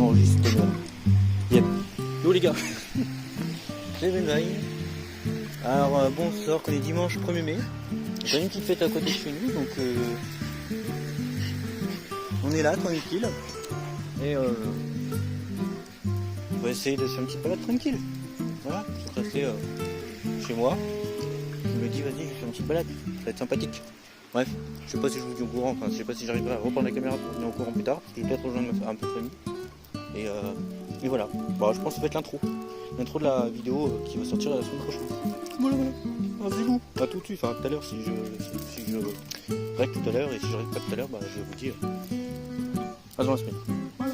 enregistre même. Yep. Yo les gars, c'est Benzaï. Alors bon, c'est savoir qu'on est dimanche 1er mai. J'ai une petite fête à côté de chez nous, donc on est là tranquille. Et on va essayer de faire une petite balade tranquille. Voilà, je suis resté chez moi. Je me dis vas-y, je fais une petite balade, ça va être sympathique. Bref, je sais pas si je vous dis au courant, enfin je sais pas si j'arriverai à reprendre la caméra pour venir au courant plus tard, parce que je vais peut-être rejoindre un peu de famille. Et voilà, bon, je pense que ça va être l'intro de la vidéo qui va sortir la semaine prochaine. Voilà, vas-y vous, à tout de suite, enfin tout à l'heure si je règle tout à l'heure, et si je règle pas tout à l'heure, bah, je vais vous dire à dans la semaine. Voilà.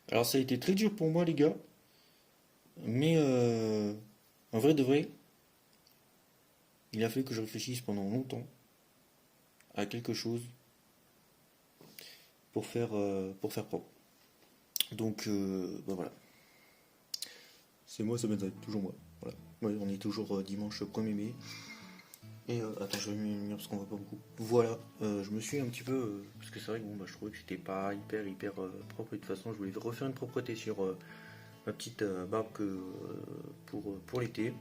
Alors ça a été très dur pour moi les gars, mais en vrai de vrai, il a fallu que je réfléchisse pendant longtemps à quelque chose pour faire propre. Donc bah voilà. C'est moi, ça m'aide, toujours moi. Voilà. Ouais, on est toujours dimanche 1er mai. Et attends, je vais me lumière parce qu'on voit pas beaucoup. Voilà, je me suis un petit peu. Parce que c'est vrai que bon, bah, je trouvais que c'était pas hyper propre. Et de toute façon, je voulais refaire une propreté sur ma petite barbe pour l'été.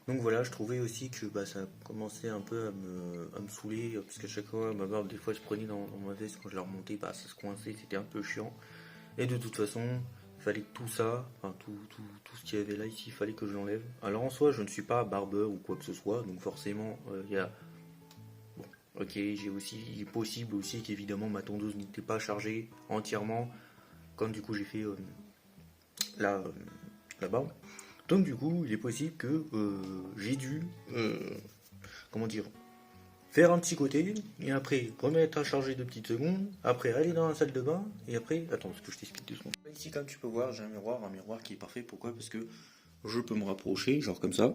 Donc voilà, je trouvais aussi que bah, ça commençait un peu à me saouler. Parce qu'à chaque fois, ma barbe, des fois, je prenais dans ma veste. Quand je la remontais, bah, ça se coinçait. C'était un peu chiant. Et de toute façon, il fallait que tout ça, enfin tout ce qu'il y avait là ici, il fallait que je l'enlève. Alors en soi, je ne suis pas barbeur ou quoi que ce soit, donc forcément, il y a... Bon, ok, il est possible aussi qu'évidemment ma tondeuse n'était pas chargée entièrement, comme du coup j'ai fait la barbe. Donc du coup, il est possible que j'ai dû, comment dire, faire un petit côté, et après remettre à charger 2 petites secondes, après aller dans la salle de bain, et après, attends, parce que je t'explique 2 secondes. Ici, comme tu peux voir, j'ai un miroir qui est parfait. Pourquoi? Parce que je peux me rapprocher, genre comme ça.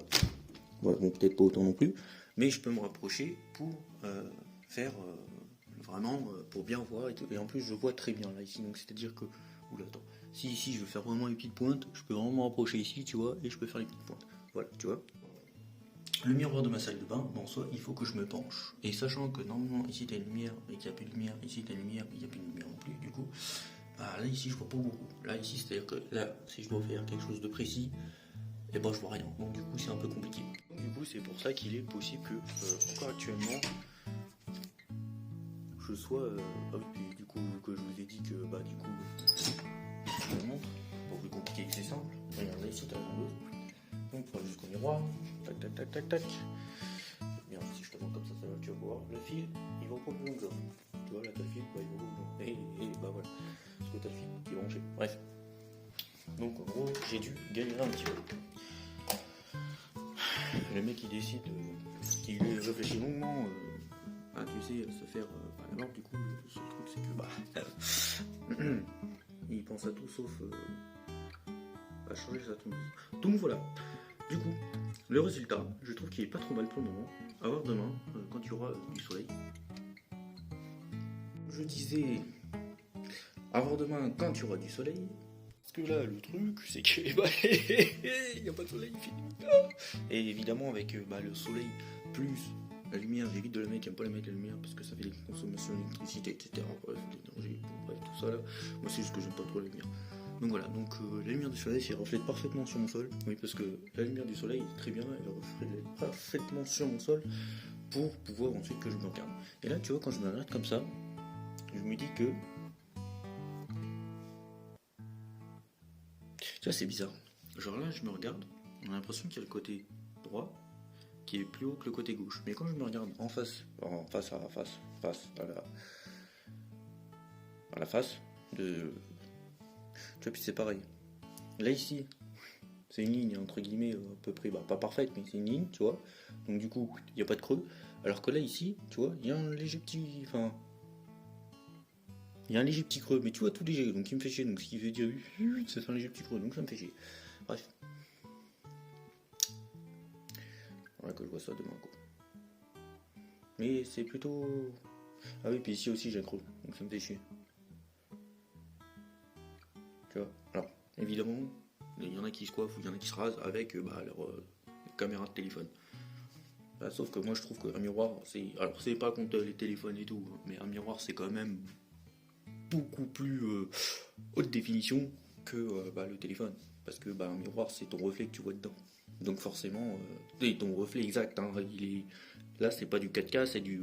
Voilà, bon, peut-être pas autant non plus, mais je peux me rapprocher pour faire vraiment, pour bien voir, et en plus, je vois très bien là, ici, donc c'est-à-dire que, oula, attends, si ici, je veux faire vraiment les petites pointes, je peux vraiment me rapprocher ici, tu vois, et je peux faire les petites pointes. Voilà, tu vois. Le miroir de ma salle de bain, en soi, il faut que je me penche. Et sachant que normalement, ici, tu as une lumière et qu'il n'y a plus de lumière, ici, tu as une lumière et qu'il n'y a plus de lumière non plus, du coup, bah, là, ici, je vois pas beaucoup. Là, ici, c'est-à-dire que là, si je dois faire quelque chose de précis, et ben, je vois rien. Donc, du coup, c'est un peu compliqué. Donc, du coup, c'est pour ça qu'il est possible que, encore actuellement, je sois. Ah oui, puis, du coup, que je vous ai dit que, bah, du coup, je vous montre, pour plus compliqué que c'est simple. Regarde, là, ici, tu as la tondeuse. Donc, tu vas jusqu'au miroir. Tac, tac, tac, tac, tac. Bien, si je te montre comme ça, tu vas voir. Le fil, il va pas plus loin que ça. Tu vois, là, t'as le fil, bah, il va pas plus loin. Et bah voilà. Parce que t'as le fil qui est rangé. Bref. Donc, en gros, j'ai dû galérer un petit peu. Le mec, il décide qu'il réfléchit longuement à, tu sais, se faire à la mort. Du coup, le seul truc, c'est que, bah, il pense à tout sauf à changer sa tondeuse. Donc, voilà. Du coup, le résultat, je trouve qu'il est pas trop mal pour le moment. À voir demain, quand il y aura du soleil. Je disais, à voir demain quand il y aura du soleil. Parce que là, le truc, c'est que bah, il n'y a pas de soleil, il fait nuit. Et évidemment, avec le soleil plus la lumière, j'évite de la mettre, j'aime pas la mettre la lumière parce que ça fait des consommations d'électricité, etc. Bref, l'énergie, bref, tout ça là. Moi, c'est juste que j'aime pas trop la lumière. Donc voilà, donc la lumière du soleil, elle reflète parfaitement sur mon sol. Oui, parce que la lumière du soleil, très bien, elle reflète parfaitement sur mon sol pour pouvoir ensuite que je me regarde. Et là, tu vois, quand je me regarde comme ça, je me dis que... Tu vois, c'est bizarre. Genre là, je me regarde, on a l'impression qu'il y a le côté droit qui est plus haut que le côté gauche. Mais quand je me regarde face à la face de... Tu vois, puis c'est pareil. Là, ici, c'est une ligne, entre guillemets, à peu près, bah, pas parfaite, mais c'est une ligne, tu vois. Donc du coup, il n'y a pas de creux. Alors que là, ici, tu vois, il y a un léger petit... Enfin... Il y a un léger petit creux, mais tu vois, tout léger, donc il me fait chier. Donc ce qui veut dire, ça fait un léger petit creux, donc ça me fait chier. Bref. Voilà que je vois ça demain, quoi. Mais c'est plutôt... Ah oui, puis ici aussi, j'ai un creux, donc ça me fait chier. Tu vois. Alors, évidemment, il y en a qui se coiffent ou il y en a qui se rasent avec leur caméra de téléphone. Bah, sauf que moi je trouve qu'un miroir, c'est... Alors c'est pas contre les téléphones et tout, mais un miroir c'est quand même beaucoup plus haute définition que le téléphone. Parce que un miroir, c'est ton reflet que tu vois dedans. Donc forcément, ton reflet exact, hein, là, c'est pas du 4K, c'est du...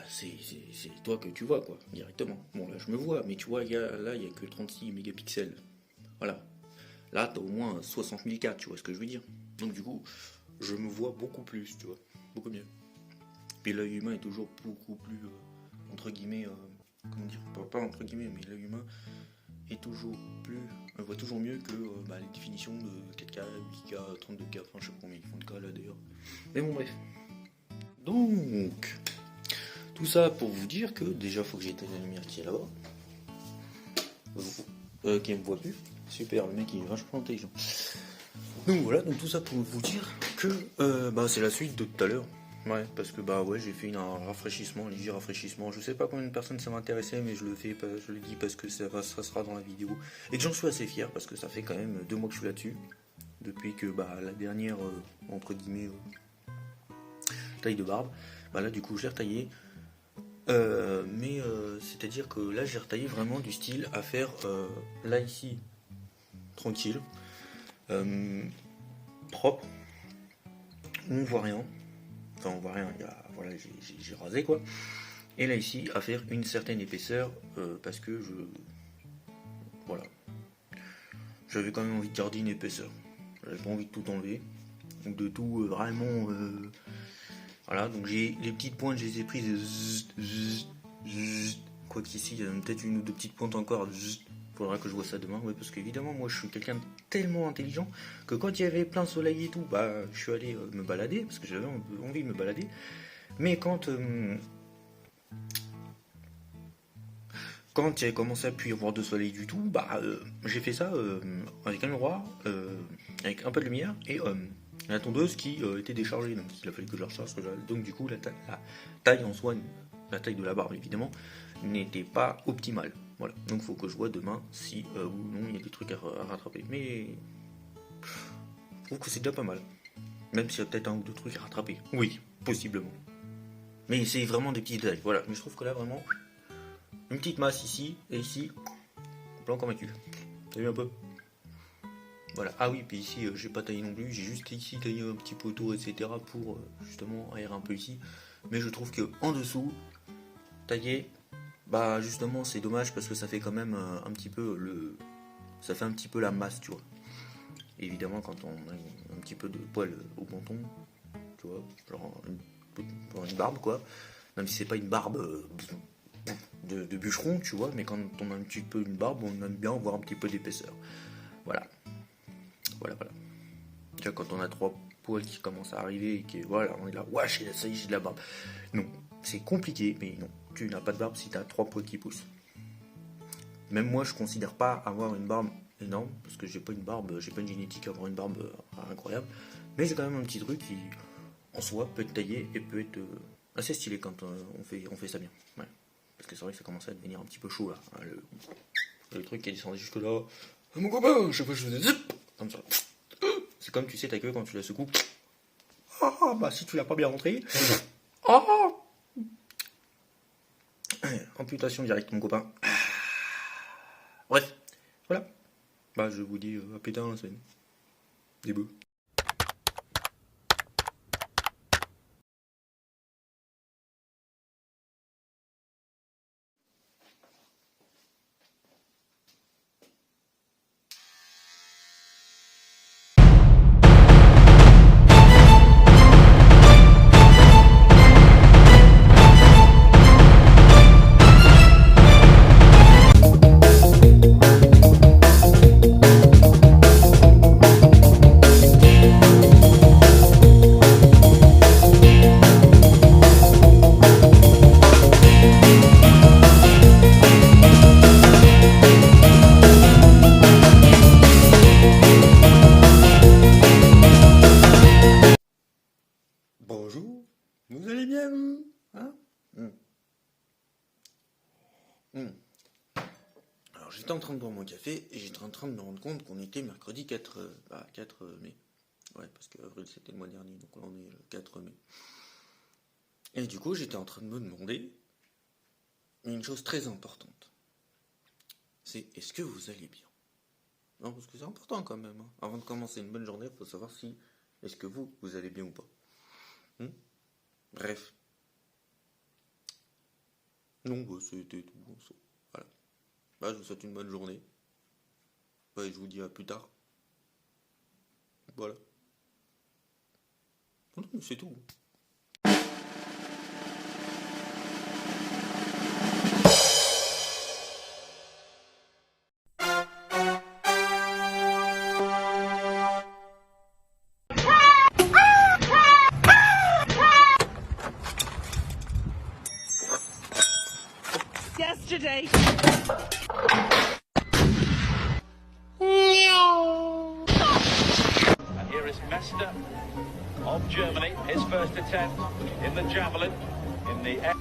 c'est toi que tu vois, quoi, directement. Bon, là, je me vois, mais tu vois, il y a que 36 mégapixels. Voilà. Là, t'as au moins 60 000 4, tu vois ce que je veux dire. Donc du coup, je me vois beaucoup plus, tu vois. Beaucoup mieux. Puis l'œil humain est toujours beaucoup plus, entre guillemets, comment dire, pas entre guillemets, mais l'œil humain est toujours plus, voit toujours mieux que les définitions de 4K, 8K, 32K, enfin je sais pas combien ils font de K là d'ailleurs. Mais bon bref. Donc, tout ça pour vous dire que déjà faut que j'éteigne la lumière qui est là-bas. Qui me voit plus. Super, le mec il est vachement intelligent. Donc voilà, donc tout ça pour vous dire que c'est la suite de tout à l'heure. Ouais, parce que j'ai fait un rafraîchissement, un léger rafraîchissement. Je sais pas combien de personnes ça m'intéressait, mais je le dis parce que ça sera dans la vidéo. Et que j'en suis assez fier parce que ça fait quand même 2 mois que je suis là-dessus. Depuis que la dernière, entre guillemets, taille de barbe. Là du coup je l'ai retaillé. C'est-à-dire que là j'ai retaillé vraiment du style à faire là ici, tranquille, propre, on voit rien. Enfin on voit rien, j'ai rasé quoi. Et là ici à faire une certaine épaisseur parce que j'avais quand même envie de garder une épaisseur. J'avais pas envie de tout enlever, donc de tout vraiment voilà, donc j'ai les petites pointes, je les ai prises quoi qu'ici il y a peut-être une ou deux petites pointes encore. Faudra que je vois ça demain, ouais, parce qu'évidemment moi je suis quelqu'un de tellement intelligent que quand il y avait plein soleil et tout, je suis allé me balader parce que j'avais envie de me balader. Mais quand il a commencé à plus y avoir de soleil du tout, j'ai fait ça avec un miroir, avec un peu de lumière et la tondeuse qui était déchargée, donc il a fallu que je la recharge. Donc du coup la taille en soi, la taille de la barbe évidemment, n'était pas optimale. Voilà, donc il faut que je vois demain si ou non il y a des trucs à rattraper. Mais je trouve que c'est déjà pas mal. Même s'il y a peut-être un ou deux trucs à rattraper. Oui, possiblement. Mais c'est vraiment des petits détails. Voilà, mais je trouve que là vraiment, une petite masse ici et ici, blanc comme un cul. T'as vu un peu? Voilà. Ah oui, puis ici, j'ai pas taillé non plus, j'ai juste ici taillé un petit peu autour, etc. pour justement aérer un peu ici. Mais je trouve que en dessous, tailler, justement, c'est dommage parce que ça fait quand même un petit peu ça fait un petit peu la masse, tu vois. Évidemment, quand on a un petit peu de poil au menton, tu vois, genre une barbe, quoi. Même si c'est pas une barbe de bûcheron, tu vois, mais quand on a un petit peu une barbe, on aime bien avoir un petit peu d'épaisseur. Voilà. Voilà. Tu vois, quand on a 3 poils qui commencent à arriver et que voilà, on est là, ouais, ça y est, j'ai de la barbe. Non, c'est compliqué, mais non, tu n'as pas de barbe si tu as 3 poils qui poussent. Même moi, je considère pas avoir une barbe énorme, parce que j'ai pas une génétique à avoir une barbe incroyable, mais j'ai quand même un petit truc qui, en soi, peut être taillé et peut être assez stylé quand on fait ça bien. Ouais. Parce que c'est vrai que ça commence à devenir un petit peu chaud là. Hein, le truc qui est descendu jusque là. Mon copain, je sais pas, je faisais zip comme ça. C'est comme tu sais ta queue quand tu la secoues. Si tu l'as pas bien rentré. Amputation directe, mon copain. Bref, voilà. Je vous dis à plus tard la semaine. Des bœufs. Bonjour, vous allez bien, vous hein Alors j'étais en train de boire mon café et j'étais en train de me rendre compte qu'on était mercredi 4 mai. Ouais, parce que avril c'était le mois dernier, donc là on est le 4 mai. Et du coup j'étais en train de me demander une chose très importante. C'est est-ce que vous allez bien? Non, parce que c'est important quand même. Hein. Avant de commencer une bonne journée, il faut savoir si est-ce que vous allez bien ou pas. Bref. Non, c'était tout. Voilà. Je vous souhaite une bonne journée. Je vous dis à plus tard. Voilà. Non, mais c'est tout. Yesterday. And here is Mester of Germany, his first attempt in the javelin, in the air.